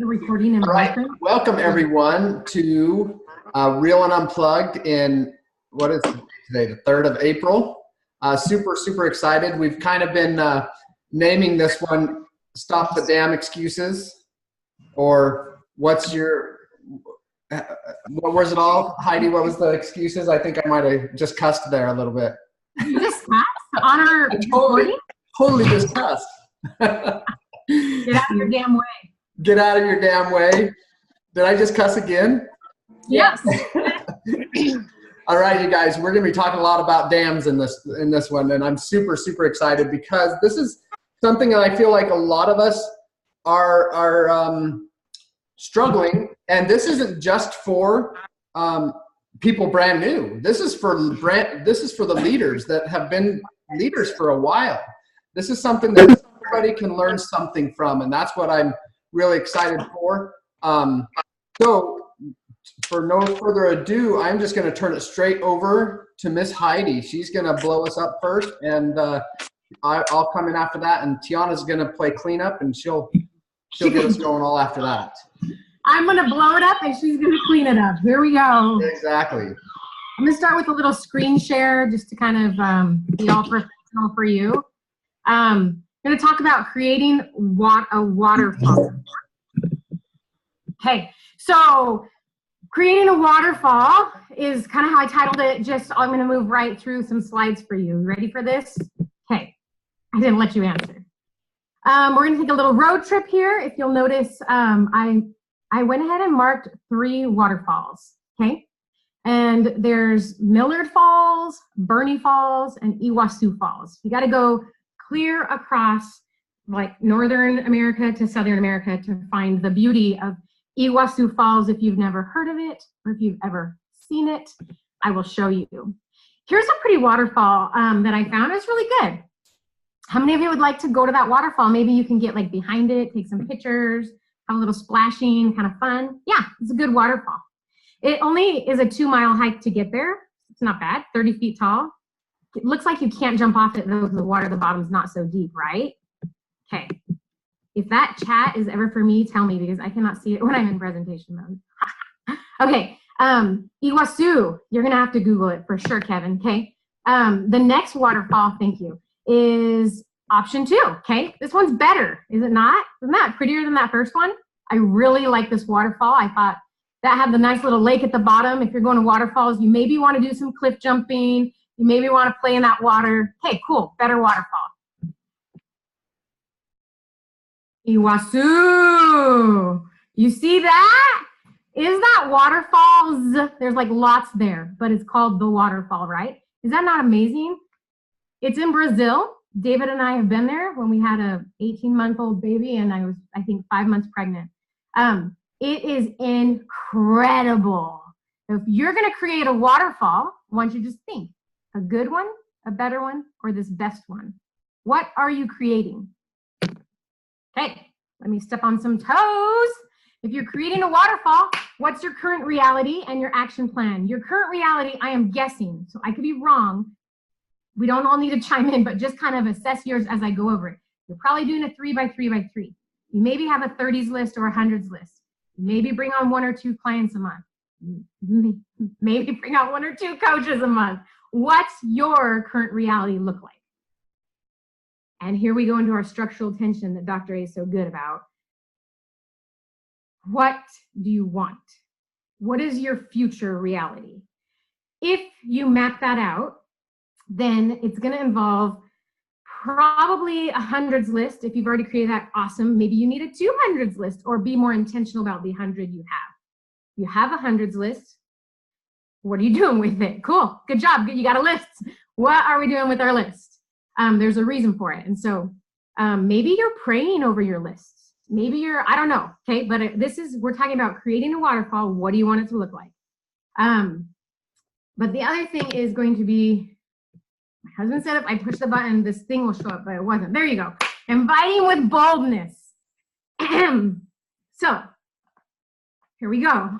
The recording and all right. Welcome everyone to Real and Unplugged in, what is today, the 3rd of April. Super excited. We've kind of been naming this one Stop the Damn Excuses, or what's your, what was it all? Heidi, what was the excuses? I think I might have just cussed there a little bit. You just cussed on our recording? Totally just cussed. Get out of your damn way. Get out of your damn way. Did I just cuss again? Yes. All right, you guys, we're going to be talking a lot about dams in this one, and I'm super excited because this is something that I feel like a lot of us are struggling, and this isn't just for people brand new. This is for the leaders that have been leaders for a while. This is something that everybody can learn something from, and that's what I'm really excited for. So for no further ado, I'm just going to turn it straight over to Miss Heidi. She's going to blow us up first, and I'll come in after that, and Tiana's going to play cleanup, and she'll get us going all after that. I'm going to blow it up, and she's going to clean it up. Here we go. Exactly. I'm going to start with a little screen share just to kind of be all professional for you. I'm going to talk about creating a waterfall. Okay, so creating a waterfall is kind of how I titled it. I'm going to move right through some slides for you. Ready for this? Okay, I didn't let you answer. We're going to take a little road trip here. If you'll notice, I went ahead and marked 3 waterfalls, okay? And there's Millard Falls, Burney Falls, and Iguazu Falls. You got to go clear across like Northern America to Southern America to find the beauty of Iguazu Falls. If you've never heard of it or if you've ever seen it, I will show you. Here's a pretty waterfall that I found. It's really good. How many of you would like to go to that waterfall? Maybe you can get like behind it, take some pictures, have a little splashing, kind of fun. Yeah, it's a good waterfall. It only is a 2-mile hike to get there. It's not bad, 30 feet tall. It looks like you can't jump off it though, the water at the bottom's not so deep, right? Okay. If that chat is ever for me, tell me, because I cannot see it when I'm in presentation mode. Okay, Iguazu, you're gonna have to Google it for sure, Kevin, okay? The next waterfall, thank you, is option 2, okay? This one's better, is it not? Isn't that prettier than that first one? I really like this waterfall. I thought that had the nice little lake at the bottom. If you're going to waterfalls, you maybe wanna do some cliff jumping, you maybe wanna play in that water. Okay, cool, better waterfall. Iguazu, you see that? Is that waterfalls? There's like lots there, but it's called the waterfall, right? Is that not amazing? It's in Brazil. David and I have been there when we had a 18-month-old baby, and I was, I think, 5 months pregnant. It is incredible. So if you're gonna create a waterfall, I want you to just think, a good one, a better one, or this best one? What are you creating? Okay, let me step on some toes. If you're creating a waterfall, what's your current reality and your action plan? Your current reality, I am guessing, so I could be wrong. We don't all need to chime in, but just kind of assess yours as I go over it. You're probably doing a 3x3x3. You maybe have a 30s list or a 100s list. Maybe bring on 1 or 2 clients a month. Maybe bring on 1 or 2 coaches a month. What's your current reality look like? And here we go into our structural tension that Dr. A is so good about. What do you want? What is your future reality? If you map that out, then it's going to involve probably a 100s list. If you've already created that, awesome. Maybe you need a 200s list, or be more intentional about the 100 you have. You have a 100s list. What are you doing with it? Cool. Good job. You got a list. What are we doing with our list? There's a reason for it. And so maybe you're praying over your lists. Maybe you're, I don't know, okay? But we're talking about creating a waterfall. What do you want it to look like? But the other thing is going to be, my husband said if I push the button, this thing will show up, but it wasn't. There you go. Inviting with boldness. So here we go.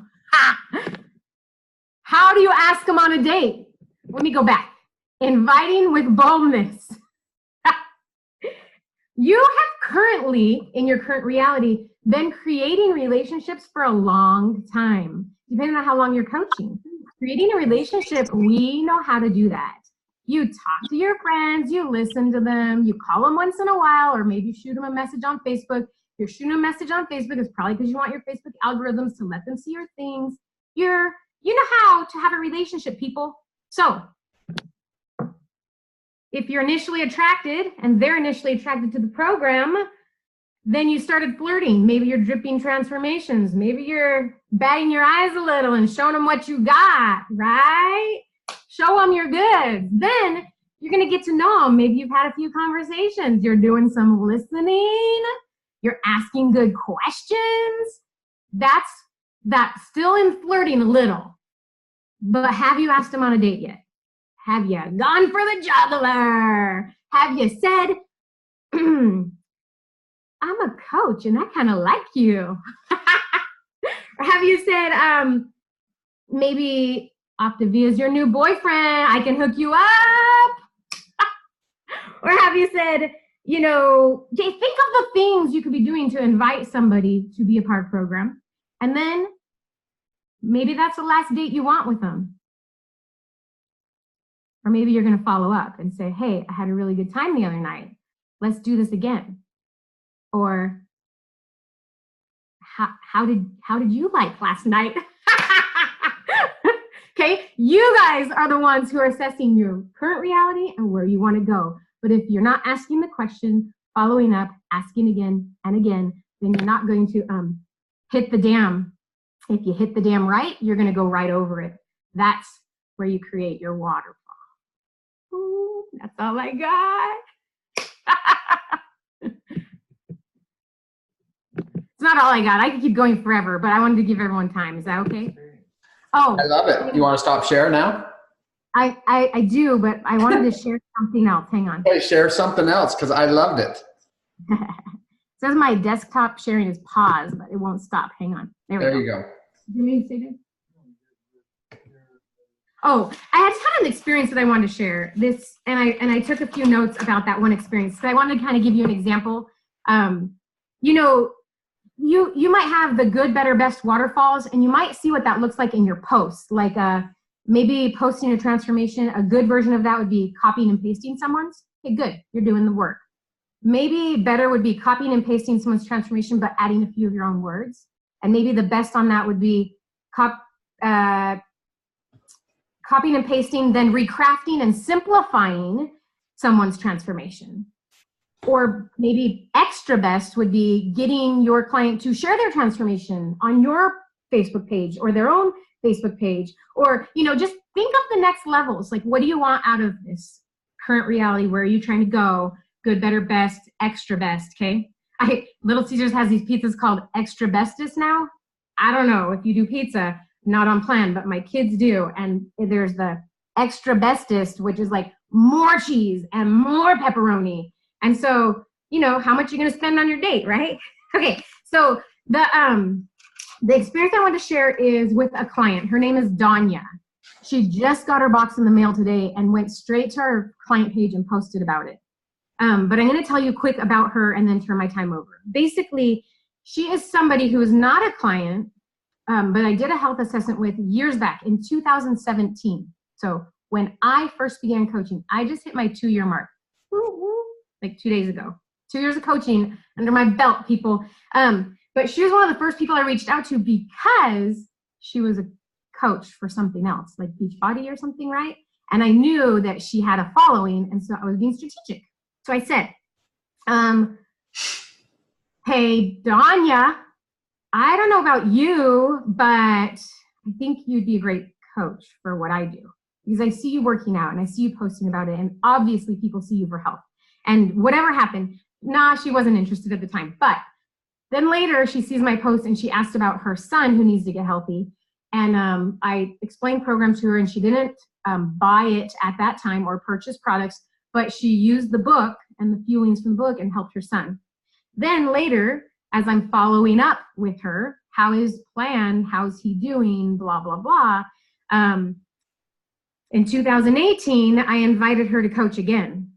How do you ask them on a date? Let me go back. Inviting with boldness. You have currently, in your current reality, been creating relationships for a long time, depending on how long you're coaching. Creating a relationship, we know how to do that. You talk to your friends, you listen to them, you call them once in a while, or maybe shoot them a message on Facebook. If you're shooting a message on Facebook, it's probably because you want your Facebook algorithms to let them see your things. You know how to have a relationship, people. So if you're initially attracted and they're initially attracted to the program, then you started flirting. Maybe you're dripping transformations. Maybe you're batting your eyes a little and showing them what you got, right? Show them your goods. Then you're going to get to know them. Maybe you've had a few conversations. You're doing some listening. You're asking good questions. That's still in flirting a little. But have you asked them on a date yet? Have you gone for the juggler? Have you said, I'm a coach and I kind of like you? Or have you said, maybe Octavia's your new boyfriend, I can hook you up? Or have you said, you know, think of the things you could be doing to invite somebody to be a part of the program. And then maybe that's the last date you want with them. Or maybe you're going to follow up and say, hey, I had a really good time the other night. Let's do this again. Or how did you like last night? Okay, you guys are the ones who are assessing your current reality and where you want to go. But if you're not asking the question, following up, asking again and again, then you're not going to hit the dam. If you hit the dam right, you're going to go right over it. That's where you create your waterfall. Ooh, that's all I got. It's not all I got. I could keep going forever, but I wanted to give everyone time. Is that okay? Oh, I love it. You want to stop share now? I do, but I wanted to share something else. Hang on. Okay, share something else because I loved it. It says my desktop sharing is paused, but it won't stop. Hang on. There you go. Do you say that? Oh, I just had an experience that I wanted to share. This, and I took a few notes about that one experience. So I wanted to kind of give you an example. You know, you might have the good, better, best waterfalls, and you might see what that looks like in your posts. Like maybe posting a transformation. A good version of that would be copying and pasting someone's. Okay, good, you're doing the work. Maybe better would be copying and pasting someone's transformation, but adding a few of your own words. And maybe the best on that would be copying and pasting, then recrafting and simplifying someone's transformation. Or maybe extra best would be getting your client to share their transformation on your Facebook page or their own Facebook page. Or, you know, just think of the next levels. Like, what do you want out of this current reality? Where are you trying to go? Good, better, best, extra best, okay? Little Caesars has these pizzas called extra bestest now. I don't know if you do pizza, not on plan, but my kids do. And there's the extra bestest, which is like more cheese and more pepperoni. And so, you know, how much you're going to spend on your date, right? Okay, so the experience I want to share is with a client. Her name is Danya. She just got her box in the mail today and went straight to our client page and posted about it. But I'm going to tell you quick about her and then turn my time over. Basically, she is somebody who is not a client, but I did a health assessment with years back in 2017. So when I first began coaching, I just hit my 2-year mark. Like 2 days ago. 2 years of coaching under my belt, people. But she was one of the first people I reached out to because she was a coach for something else, like Beachbody or something, right? And I knew that she had a following, and so I was being strategic. So I said, hey, Danya, I don't know about you, but I think you'd be a great coach for what I do. Because I see you working out and I see you posting about it, and obviously people see you for health. And whatever happened, she wasn't interested at the time. But then later she sees my post and she asked about her son who needs to get healthy. And I explained program to her, and she didn't buy it at that time or purchase products, but she used the book and the feelings from the book and helped her son. Then later, as I'm following up with her, how is plan, how's he doing, blah, blah, blah. In 2018, I invited her to coach again.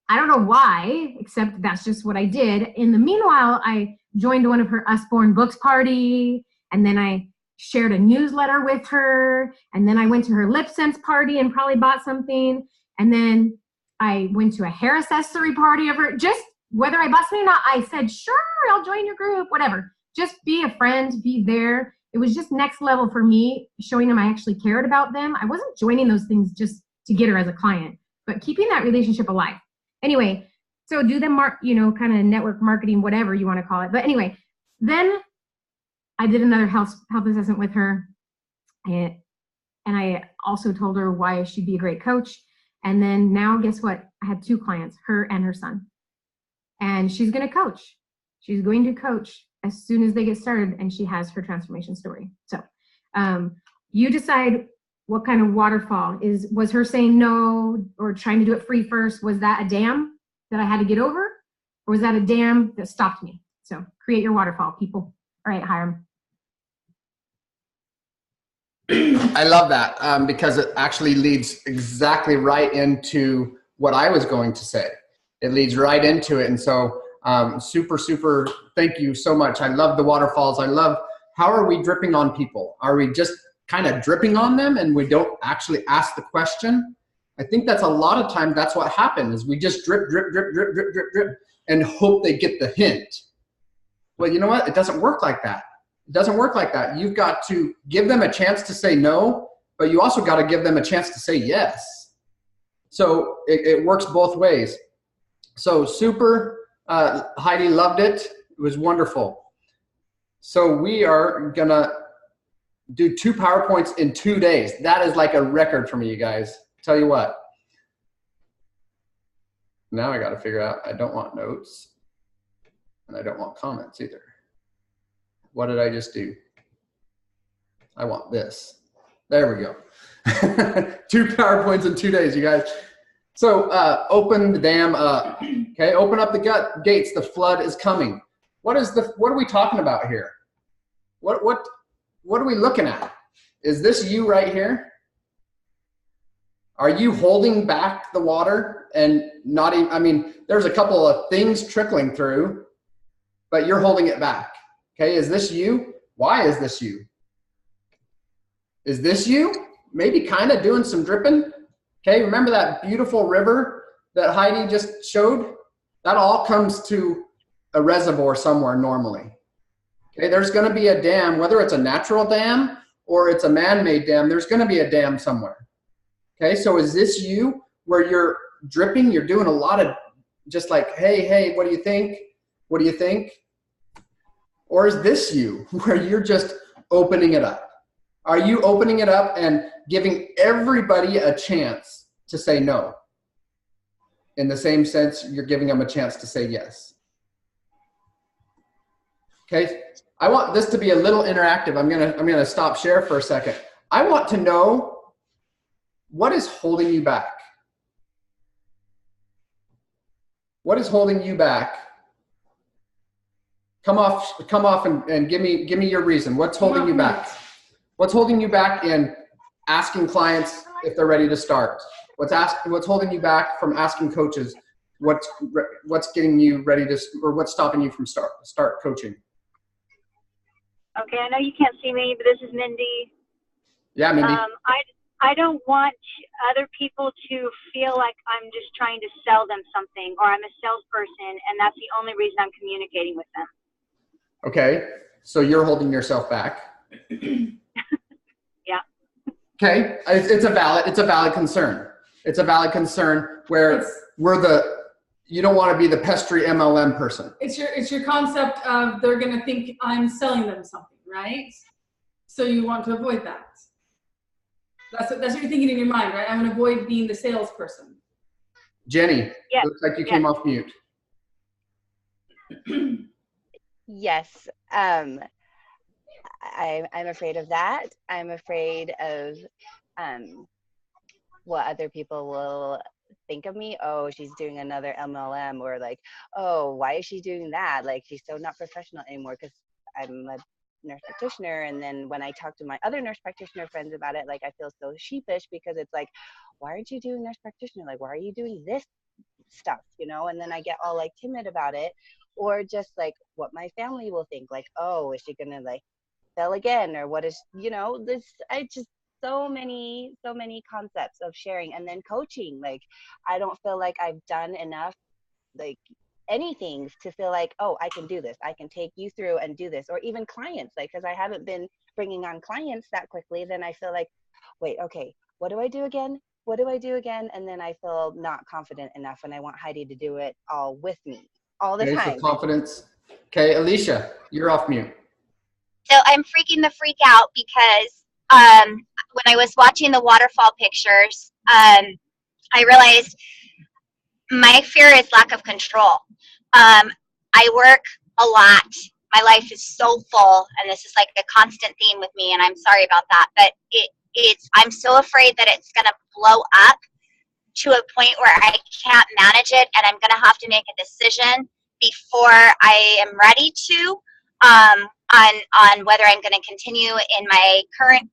I don't know why, except that's just what I did. In the meanwhile, I joined one of her Usborne Books party, and then I shared a newsletter with her, and then I went to her lip sense party and probably bought something, and then I went to a hair accessory party of her. Just whether I bought something or not, I said, sure, I'll join your group, whatever. Just be a friend, be there. It was just next level for me, showing them I actually cared about them. I wasn't joining those things just to get her as a client, but keeping that relationship alive. Anyway, so do the kind of network marketing, whatever you want to call it. But anyway, then I did another health assessment with her, and I also told her why she'd be a great coach. And then now, guess what? I had 2 clients, her and her son, and she's going to coach. She's going to coach as soon as they get started, and she has her transformation story. So you decide what kind of waterfall was her saying no or trying to do it free first. Was that a dam that I had to get over, or was that a dam that stopped me? So create your waterfall, people. All right, Hiram. I love that because it actually leads exactly right into what I was going to say. It leads right into it. And so super, super, thank you so much. I love the waterfalls. I love, how are we dripping on people? Are we just kind of dripping on them and we don't actually ask the question? I think that's a lot of times that's what happens is we just drip, drip, drip, drip, drip, drip, drip, and hope they get the hint. Well, you know what? It doesn't work like that. It doesn't work like that. You've got to give them a chance to say no, but you also got to give them a chance to say yes. So it works both ways. So super, Heidi loved it. It was wonderful. So we are going to do 2 PowerPoints in 2 days. That is like a record for me, you guys. Tell you what. Now I got to figure out, I don't want notes and I don't want comments either. What did I just do? I want this. There we go. 2 PowerPoints in 2 days, you guys. So open the dam up. Okay, open up the gates. The flood is coming. What are we talking about here? What are we looking at? Is this you right here? Are you holding back the water and not even, I mean, there's a couple of things trickling through, but you're holding it back. Okay, is this you? Why is this you? Is this you? Maybe kind of doing some dripping. Okay, remember that beautiful river that Heidi just showed? That all comes to a reservoir somewhere normally. Okay, there's going to be a dam, whether it's a natural dam or it's a man-made dam, there's going to be a dam somewhere. Okay, so is this you where you're dripping? You're doing a lot of just like, hey, what do you think? What do you think? Or is this you where you're just opening it up? Are you opening it up and giving everybody a chance to say no? In the same sense, you're giving them a chance to say yes. Okay, I want this to be a little interactive. I'm gonna stop share for a second. I want to know what is holding you back. What is holding you back? Come off and give me your reason. What's holding you back? What's holding you back in asking clients if they're ready to start? What's holding you back from asking coaches what's getting you ready to, or what's stopping you from start coaching? Okay, I know you can't see me, but this is Mindy. Yeah, Mindy. I don't want other people to feel like I'm just trying to sell them something, or I'm a salesperson and that's the only reason I'm communicating with them. Okay, so you're holding yourself back. Yeah. Okay, it's a valid concern. It's a valid concern where you don't want to be the pestery MLM person. It's your concept of they're going to think I'm selling them something, right? So you want to avoid that. That's what you're thinking in your mind, right? I want to avoid being the salesperson. Jenny, yes. Looks like you came off mute. Yes, I'm afraid of that. I'm afraid of what other people will think of me. Oh, she's doing another MLM, or like, oh, why is she doing that? Like, she's so not professional anymore, because I'm a nurse practitioner. And then when I talk to my other nurse practitioner friends about it, like, I feel so sheepish because it's like, why aren't you doing nurse practitioner? Like, why are you doing this stuff, you know, and then I get all like timid about it, or just like what my family will think, like, oh, is she gonna like fail again, or what is, you know, this, I just, so many concepts of sharing. And then coaching, like, I don't feel like I've done enough, like anything to feel like, oh, I can do this, I can take you through and do this. Or even clients, like, because I haven't been bringing on clients that quickly, then I feel like, wait, okay, what do I do again? What do I do again? And then I feel not confident enough, and I want Heidi to do it all with me all the Okay, so time. confidence. Okay, Alicia, you're off mute. So I'm freaking the freak out because when I was watching the waterfall pictures, I realized my fear is lack of control. I work a lot. My life is so full, and this is like a constant theme with me, and I'm sorry about that, but I'm so afraid that it's going to blow up to a point where I can't manage it, and I'm going to have to make a decision before I am ready to on whether I'm going to continue in my current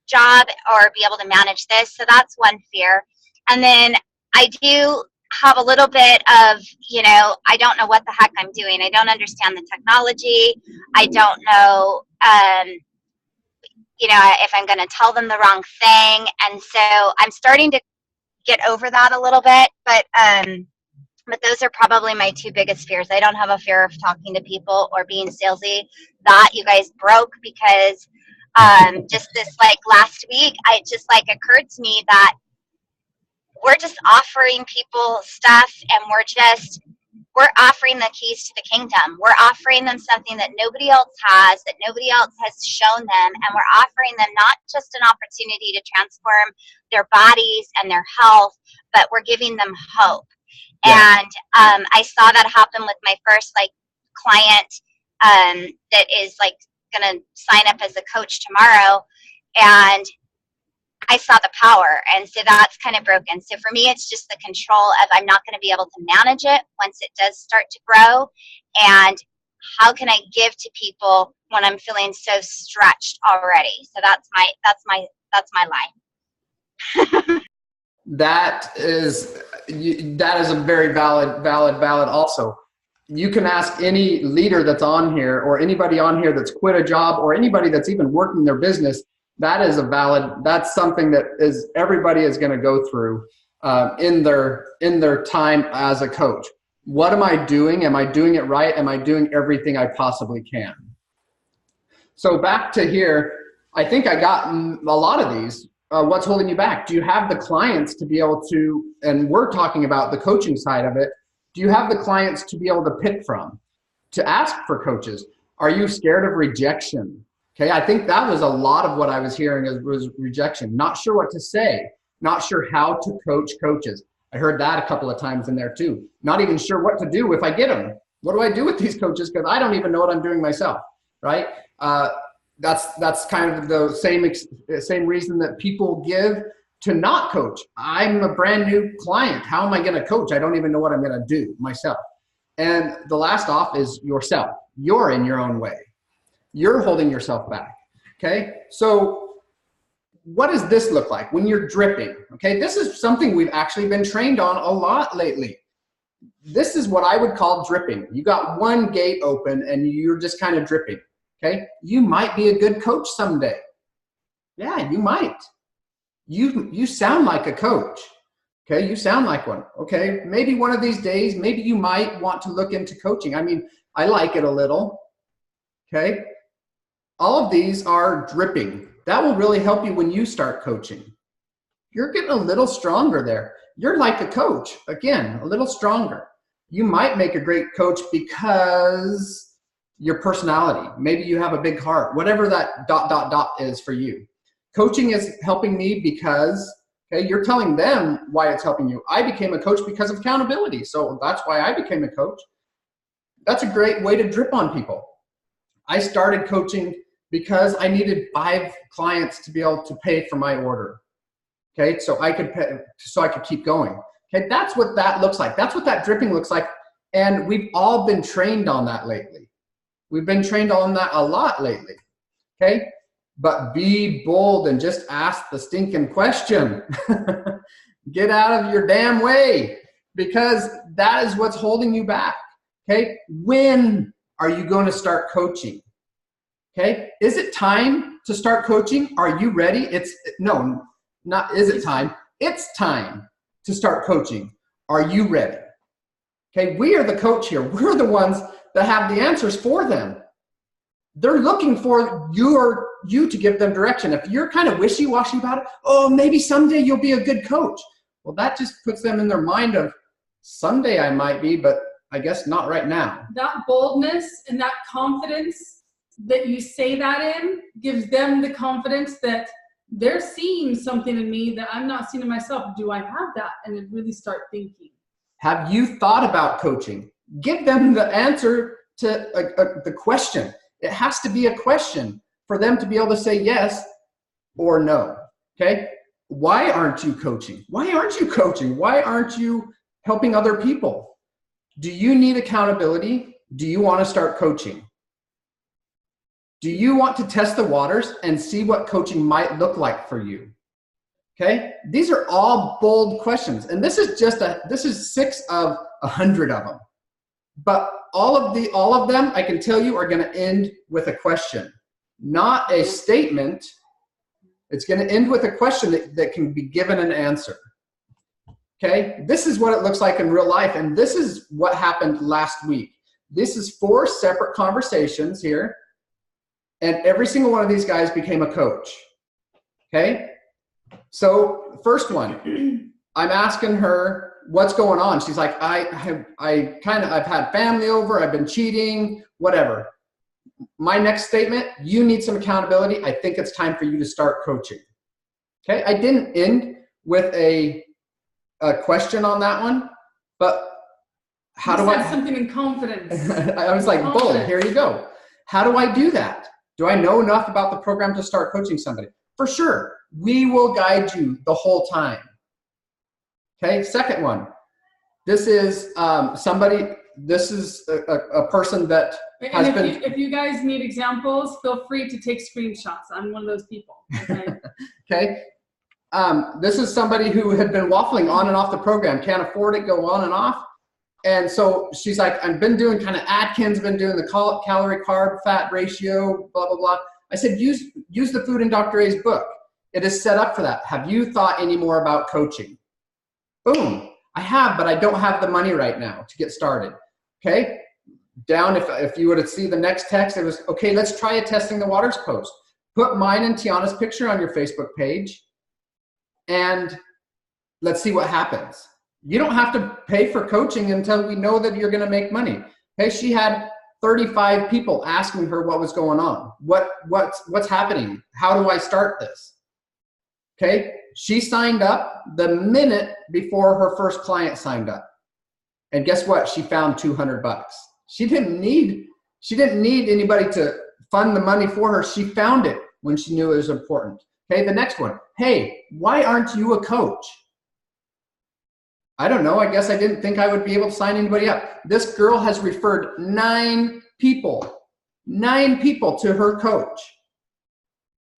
job or be able to manage this. So that's one fear. And then I do have a little bit of, you know, I don't know what the heck I'm doing. I don't understand the technology. I don't know, you know, if I'm going to tell them the wrong thing. And so I'm starting to get over that a little bit, but those are probably my two biggest fears. I don't have a fear of talking to people or being salesy. That you guys broke, because just this like last week, it just like occurred to me that we're just offering people stuff, and we're offering the keys to the kingdom. We're offering them something that nobody else has, that nobody else has shown them, and we're offering them not just an opportunity to transform their bodies and their health, but we're giving them hope. Yeah. And I saw that happen with my first like client that is like going to sign up as a coach tomorrow, and I saw the power, and so that's kind of broken. So for me, it's just the control of, I'm not going to be able to manage it once it does start to grow, and how can I give to people when I'm feeling so stretched already? So that's my line. That is a very valid also. You can ask any leader that's on here, or anybody on here that's quit a job, or anybody that's even working their business. That's something that everybody is going to go through in their time as a coach. What am I doing? Am I doing it right? Am I doing everything I possibly can? So back to here, I think I got a lot of these. What's holding you back? Do you have the clients to be able to, and we're talking about the coaching side of it, do you have the clients to be able to pick from, to ask for coaches? Are you scared of rejection? Okay, I think that was a lot of what I was hearing was rejection. Not sure what to say, not sure how to coach coaches. I heard that a couple of times in there too. Not even sure what to do if I get them. What do I do with these coaches? Because I don't even know what I'm doing myself, right? That's kind of the same reason that people give to not coach. I'm a brand new client. How am I going to coach? I don't even know what I'm going to do myself. And the last off is yourself. You're in your own way. You're holding yourself back. Okay. So what does this look like when you're dripping? Okay. This is something we've actually been trained on a lot lately. This is what I would call dripping. You got one gate open and you're just kind of dripping. Okay. You might be a good coach someday. Yeah, you might. You sound like a coach. Okay. You sound like one. Okay. Maybe one of these days, maybe you might want to look into coaching. I mean, I like it a little. Okay. All of these are dripping. That will really help you when you start coaching. You're getting a little stronger there. You're like a coach. Again, a little stronger. You might make a great coach because your personality. Maybe you have a big heart. Whatever that ... is for you. Coaching is helping me because, okay, you're telling them why it's helping you. I became a coach because of accountability. So that's why I became a coach. That's a great way to drip on people. I started coaching because I needed 5 clients to be able to pay for my order. Okay, so I could keep going. Okay, that's what that looks like. That's what that dripping looks like. And we've all been trained on that lately. We've been trained on that a lot lately. Okay, but be bold and just ask the stinking question. Get out of your damn way. because that is what's holding you back. Okay, when are you going to start coaching? Okay, is it time to start coaching? Are you ready? No, not is it time? It's time to start coaching. Are you ready? Okay, we are the coach here. We're the ones that have the answers for them. They're looking for you to give them direction. If you're kind of wishy-washy about it, oh, maybe someday you'll be a good coach. Well, that just puts them in their mind of someday I might be, but I guess not right now. That boldness and that confidence that you say that in gives them the confidence that they're seeing something in me that I'm not seeing in myself. Do I have that? And then really start thinking. Have you thought about coaching? Give them the answer to the question. It has to be a question for them to be able to say yes or no. Okay? Why aren't you coaching? Why aren't you coaching? Why aren't you helping other people? Do you need accountability? Do you want to start coaching? Do you want to test the waters and see what coaching might look like for you? Okay? These are all bold questions. And this is 6 of 100 of them. But all of them, I can tell you, are going to end with a question, not a statement. It's going to end with a question that can be given an answer. Okay? This is what it looks like in real life, and this is what happened last week. This is 4 separate conversations here, and every single one of these guys became a coach. Okay? So, first one, I'm asking her, what's going on? She's like, I've had family over, I've been cheating, whatever. My next statement, you need some accountability. I think it's time for you to start coaching. Okay, I didn't end with a question on that one, but how do I? Something in confidence. I was like, boom, here you go. How do I do that? Do I know enough about the program to start coaching somebody? For sure, we will guide you the whole time. Okay, second one. This is this is a person that has been. If you guys need examples, feel free to take screenshots. I'm one of those people. Okay. Okay. This is somebody who had been waffling on and off the program, can't afford it, go on and off. And so she's like, I've been doing kind of Atkins, been doing the calorie carb fat ratio, blah, blah, blah. I said, use the food in Dr. A's book. It is set up for that. Have you thought any more about coaching? Boom. I have, but I don't have the money right now to get started. Okay. Down, if you were to see the next text, it was, okay, let's try a testing the waters post. Put mine and Tiana's picture on your Facebook page and let's see what happens. You don't have to pay for coaching until we know that you're going to make money. Okay. She had 35 people asking her what was going on. What's happening? How do I start this? Okay. She signed up the minute before her first client signed up. And guess what? She found $200. She didn't need anybody to fund the money for her. She found it when she knew it was important. Okay, the next one. Hey, why aren't you a coach? I don't know. I guess I didn't think I would be able to sign anybody up. This girl has referred 9 people to her coach.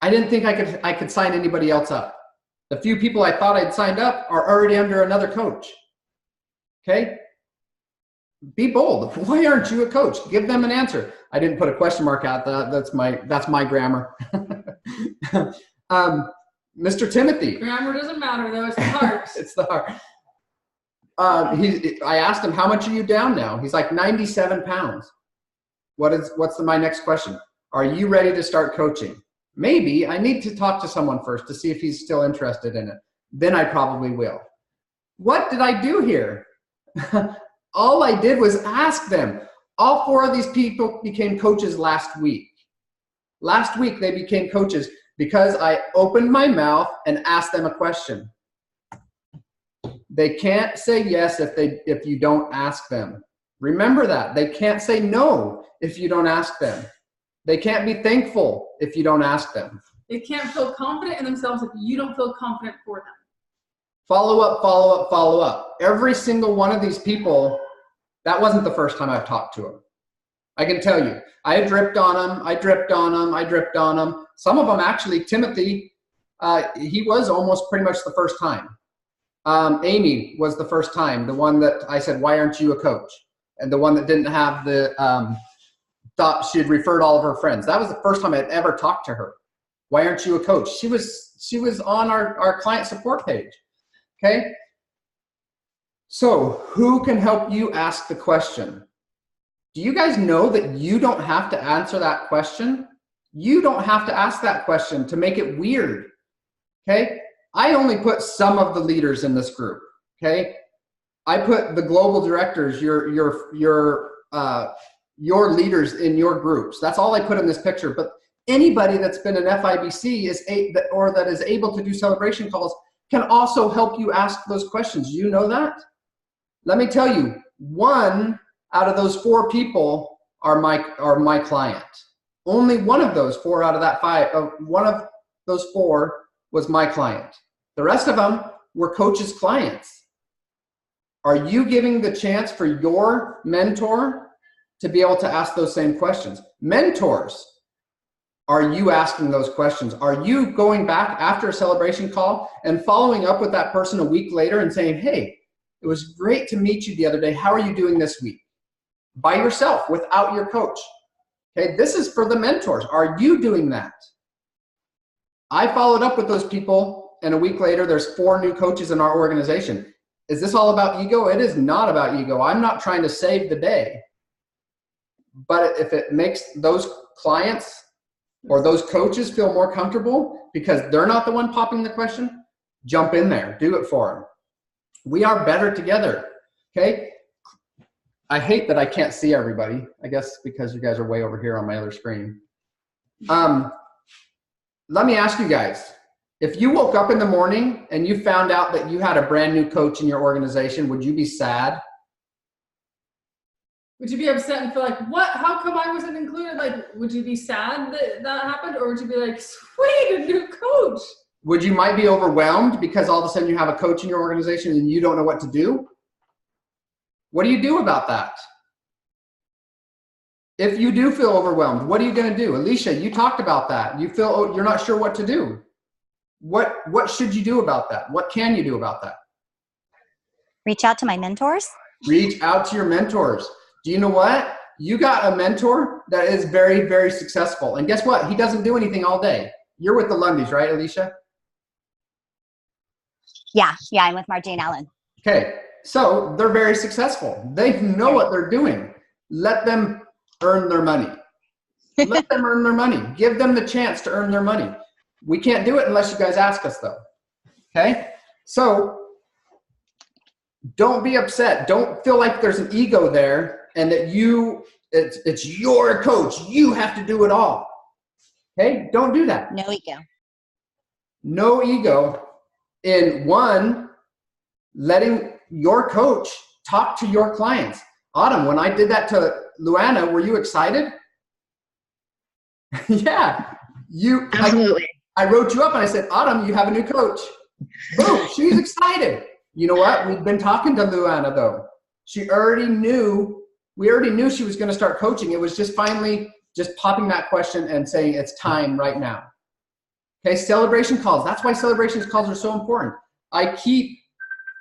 I didn't think I could sign anybody else up. The few people I thought I'd signed up are already under another coach. Okay? Be bold. Why aren't you a coach? Give them an answer. I didn't put a question mark out. That's my grammar. Mr. Timothy. Grammar doesn't matter though. It's the heart. It's the heart. I asked him, how much are you down now? He's like 97 pounds. What's my next question? Are you ready to start coaching? Maybe. I need to talk to someone first to see if he's still interested in it. Then I probably will. What did I do here? All I did was ask them. All 4 of these people became coaches last week. Last week they became coaches because I opened my mouth and asked them a question. They can't say yes if you don't ask them. Remember that. They can't say no if you don't ask them. They can't be thankful if you don't ask them. They can't feel confident in themselves if you don't feel confident for them. Follow up, follow up, follow up. Every single one of these people, that wasn't the first time I've talked to them. I can tell you. I dripped on them. I dripped on them. I dripped on them. Some of them actually, Timothy, he was almost pretty much the first time. Amy was the first time, the one that I said, why aren't you a coach? And the one that didn't have the, thought she had referred all of her friends. That was the first time I'd ever talked to her. Why aren't you a coach? She was on our client support page. Okay. So who can help you ask the question? Do you guys know that you don't have to answer that question? You don't have to ask that question to make it weird. Okay. I only put some of the leaders in this group. Okay. I put the global directors, your leaders in your groups. That's all I put in this picture. But anybody that's been an FIBC or that is able to do celebration calls can also help you ask those questions. You know that? Let me tell you, 1 out of those 4 people are my client. Only one of those 4 out of that 5, one of those 4 was my client. The rest of them were coaches' clients. Are you giving the chance for your mentor to be able to ask those same questions? Mentors, are you asking those questions? Are you going back after a celebration call and following up with that person a week later and saying, hey, it was great to meet you the other day. How are you doing this week? By yourself, without your coach. Okay, this is for the mentors. Are you doing that? I followed up with those people, and a week later, there's 4 new coaches in our organization. Is this all about ego? It is not about ego. I'm not trying to save the day. But if it makes those clients or those coaches feel more comfortable because they're not the one popping the question, jump in there. Do it for them. We are better together. Okay? I hate that I can't see everybody. I guess because you guys are way over here on my other screen. Let me ask you guys, if you woke up in the morning and you found out that you had a brand new coach in your organization, would you be sad? Would you be upset and feel like, what? How come I wasn't included? Like, would you be sad that happened? Or would you be like, sweet, a new coach? Would you might be overwhelmed because all of a sudden you have a coach in your organization and you don't know what to do? What do you do about that? If you do feel overwhelmed, what are you going to do? Alicia, you talked about that. You feel you're not sure what to do. What should you do about that? What can you do about that? Reach out to my mentors. Reach out to your mentors. Do you know what? You got a mentor that is very, very successful. And guess what? He doesn't do anything all day. You're with the Lundys, right, Alicia? Yeah, I'm with Marjane Allen. Okay, so they're very successful. They know what they're doing. Let them earn their money. Let them earn their money. Give them the chance to earn their money. We can't do it unless you guys ask us, though. Okay? So don't be upset. Don't feel like there's an ego there and that it's your coach. You have to do it all. Okay? Don't do that. No ego. No ego in letting your coach talk to your clients. Autumn, when I did that to Luana, were you excited? Yeah. Absolutely. I wrote you up and I said, Autumn, you have a new coach. Boom, she's excited. You know what? We've been talking to Luana though. We already knew she was going to start coaching. It was just finally just popping that question and saying it's time right now. Okay, celebration calls. That's why celebration calls are so important. I keep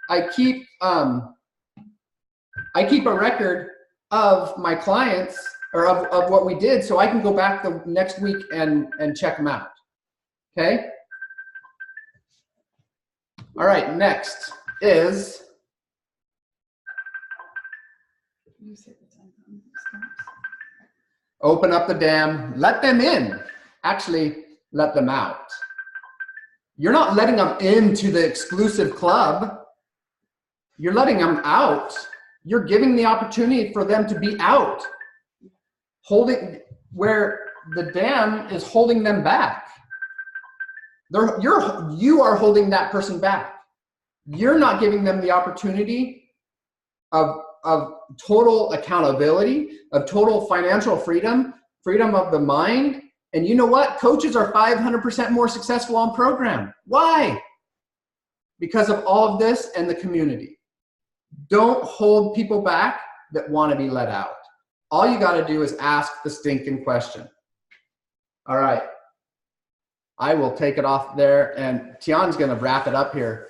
a record of my clients or of what we did so I can go back the next week and check them out. Okay? All right, next is open up the dam, let them in. Actually, let them out. You're not letting them into the exclusive club. You're letting them out. You're giving the opportunity for them to be out. Where the dam is holding them back. You are holding that person back. You're not giving them the opportunity of total accountability, of total financial freedom, freedom of the mind. And you know what? Coaches are 500% more successful on program. Why? Because of all of this and the community. Don't hold people back that want to be let out. All you got to do is ask the stinking question. All right. I will take it off there, and Tian's going to wrap it up here.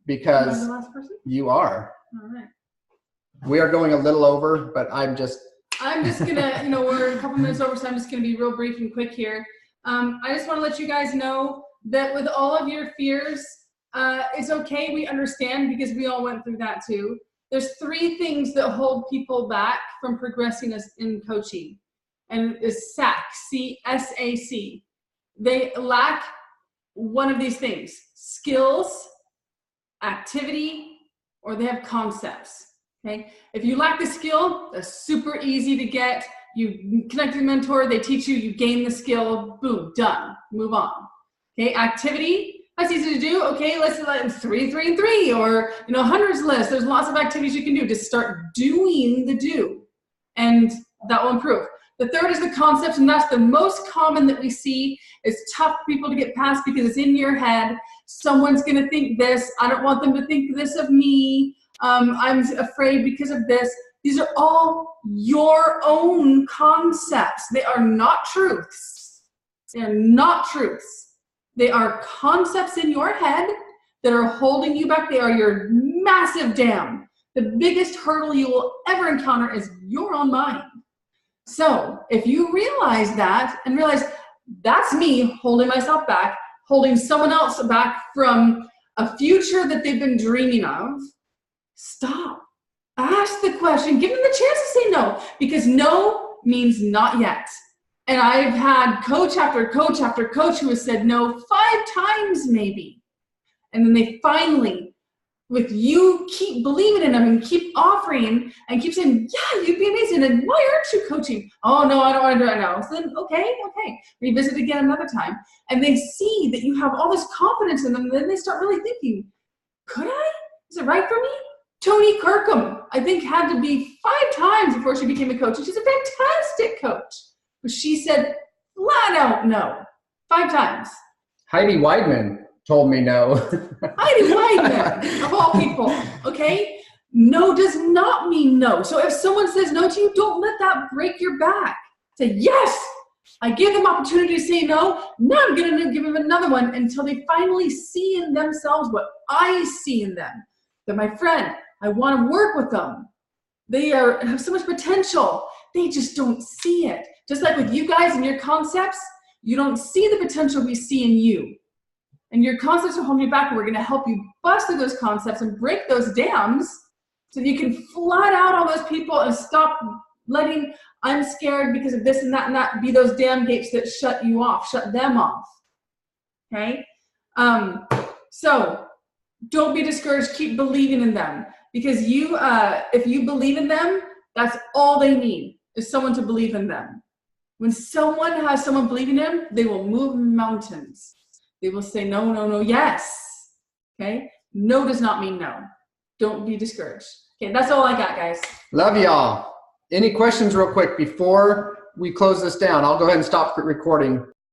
because Am I the last person? you are. All right. We are going a little over, but I'm just gonna, we're a couple minutes over, so I'm just gonna be real brief and quick here. I just want to let you guys know that with all of your fears, it's okay. We understand because we all went through that too. There's 3 things that hold people back from progressing us in coaching, and it's SAC, C-S-A-C. They lack one of these things: skills, activity, or they have concepts. Okay, if you lack the skill, that's super easy to get. You connect with a mentor, they teach you, you gain the skill, boom, done, move on. Okay, activity, that's easy to do. Okay, let's let 3, 3, and 3, or hundreds list. There's lots of activities you can do. Just start doing the do, and that will improve. The third is the concepts, and that's the most common that we see. It's tough for people to get past because it's in your head. Someone's gonna think this. I don't want them to think this of me. I'm afraid because of this. These are all your own concepts. They are not truths. They are not truths. They are concepts in your head that are holding you back. They are your massive dam. The biggest hurdle you will ever encounter is your own mind. So if you realize that and realize that's me holding myself back, holding someone else back from a future that they've been dreaming of, stop. Ask the question. Give them the chance to say no, because no means not yet. And I've had coach after coach after coach who has said no 5 times maybe. And then they finally, with you keep believing in them and keep offering and keep saying, yeah, you'd be amazing. And why aren't you coaching? Oh, no, I don't want to do it now. So then, okay. Revisit again another time. And they see that you have all this confidence in them. And then they start really thinking, could I? Is it right for me? Tony Kirkham, I think, had to be 5 times before she became a coach. And she's a fantastic coach. But she said flat out no. 5 times. Heidi Weidman told me no. Heidi Weidman, of all people, okay? No does not mean no. So if someone says no to you, don't let that break your back. Say, yes, I give them opportunity to say no. Now I'm going to give them another one until they finally see in themselves what I see in them. They're my friend. I want to work with them. They have so much potential. They just don't see it. Just like with you guys and your concepts, you don't see the potential we see in you. And your concepts are holding you back, and we're going to help you bust through those concepts and break those dams so that you can flat out all those people and stop letting I'm scared because of this and that be those dam gates that shut you off, shut them off. Okay? So don't be discouraged. Keep believing in them, because if you believe in them, that's all they need is someone to believe in them. When someone has someone believing in them, they will move mountains. They will say no, no, no, yes. Okay? No does not mean no. Don't be discouraged. Okay, that's all I got, guys. Love y'all. Any questions real quick before we close this down? I'll go ahead and stop recording.